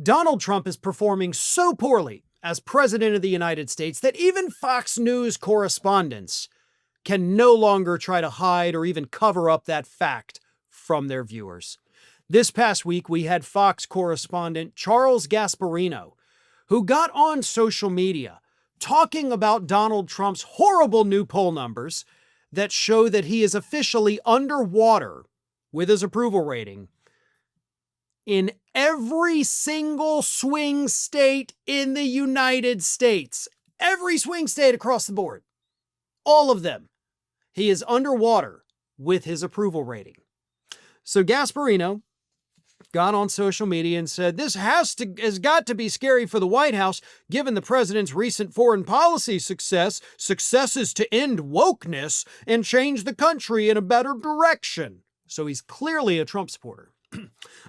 Donald Trump is performing so poorly as president of the United States that even Fox News correspondents can no longer try to hide or even cover up that fact from their viewers. This past week, we had Fox correspondent Charles Gasparino, who got on social media talking about Donald Trump's horrible new poll numbers that show that he is officially underwater with his approval rating in every single swing state in the United States. Every swing state across the board. All of them. He is underwater with his approval rating. So Gasparino got on social media and said, this has got to be scary for the White House, given the president's recent foreign policy successes to end wokeness and change the country in a better direction. So he's clearly a Trump supporter.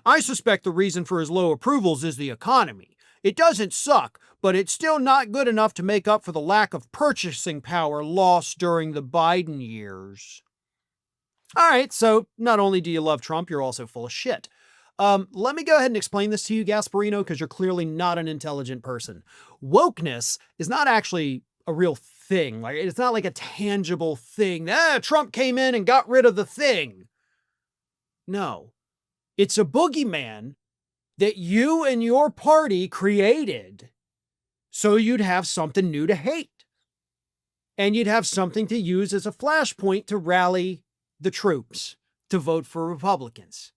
I suspect the reason for his low approvals is the economy. It doesn't suck, but it's still not good enough to make up for the lack of purchasing power lost during the Biden years. All right, so not only do you love Trump, you're also full of shit. Let me go ahead and explain this to you, Gasparino, because you're clearly not an intelligent person. Wokeness is not actually a real thing. Like, it's not like a tangible thing. Trump came in and got rid of the thing. No. It's a boogeyman that you and your party created so you'd have something new to hate. And you'd have something to use as a flashpoint to rally the troops to vote for Republicans.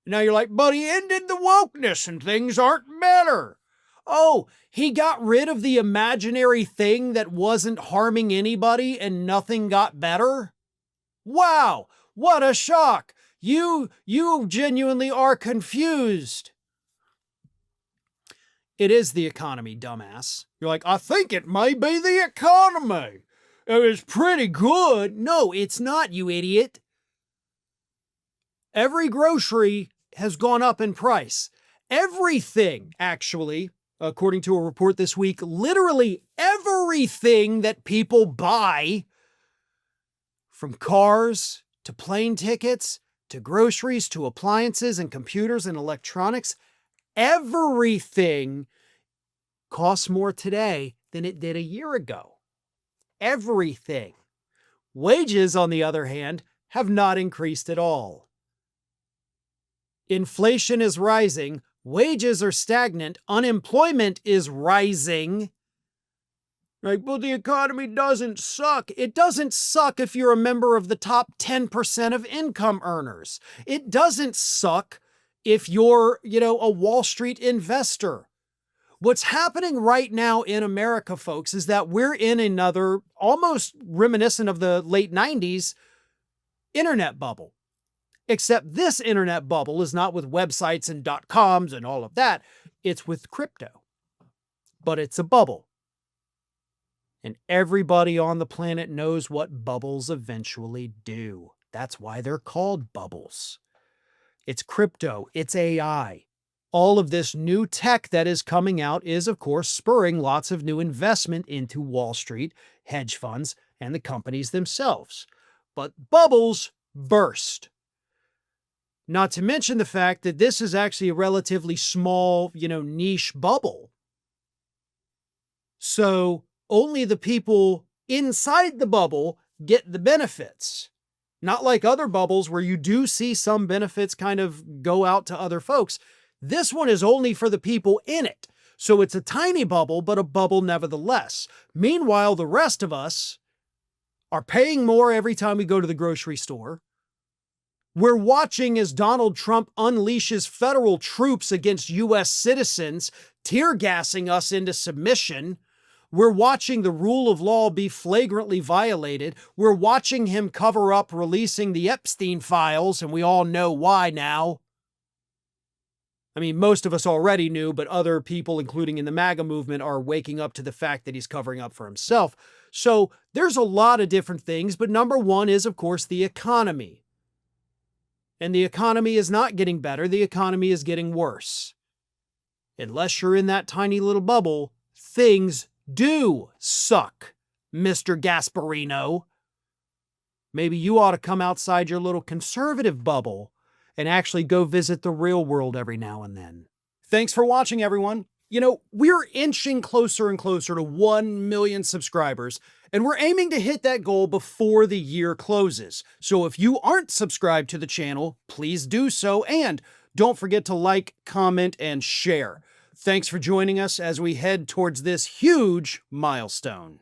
Now you're like, but he ended the wokeness and things aren't better. Oh, he got rid of the imaginary thing that wasn't harming anybody and nothing got better? Wow, what a shock. You genuinely are confused. It is the economy, dumbass. You're like, I think it may be the economy. It's pretty good. No, it's not, you idiot. Every grocery has gone up in price. Everything, actually, according to a report this week, literally everything that people buy, from cars to plane tickets to groceries, to appliances and computers and electronics, everything costs more today than it did a year ago. Everything. Wages, on the other hand, have not increased at all. Inflation is rising, wages are stagnant, unemployment is rising. Like, well, the economy doesn't suck. It doesn't suck if you're a member of the top 10% of income earners. It doesn't suck if you're, a Wall Street investor. What's happening right now in America, folks, is that we're in another, almost reminiscent of the late 90s, internet bubble. Except this internet bubble is not with websites and .coms and all of that. It's with crypto. But it's a bubble. And everybody on the planet knows what bubbles eventually do. That's why they're called bubbles. It's crypto. It's AI. All of this new tech that is coming out is, of course, spurring lots of new investment into Wall Street, hedge funds, and the companies themselves. But bubbles burst. Not to mention the fact that this is actually a relatively small, niche bubble. So only the people inside the bubble get the benefits. Not like other bubbles where you do see some benefits kind of go out to other folks. This one is only for the people in it. So it's a tiny bubble, but a bubble nevertheless. Meanwhile, the rest of us are paying more every time we go to the grocery store. We're watching as Donald Trump unleashes federal troops against U.S. citizens, tear gassing us into submission. We're watching the rule of law be flagrantly violated. We're watching him cover up releasing the Epstein files, and we all know why now. I mean, most of us already knew, but other people, including in the MAGA movement, are waking up to the fact that he's covering up for himself. So there's a lot of different things, but number one is, of course, the economy. And the economy is not getting better. The economy is getting worse. Unless you're in that tiny little bubble, things do suck, Mr. Gasparino. Maybe you ought to come outside your little conservative bubble and actually go visit the real world every now and then. Thanks for watching, everyone. We're inching closer and closer to 1 million subscribers, and we're aiming to hit that goal before the year closes. So if you aren't subscribed to the channel, please do so, and don't forget to like, comment, and share. Thanks for joining us as we head towards this huge milestone.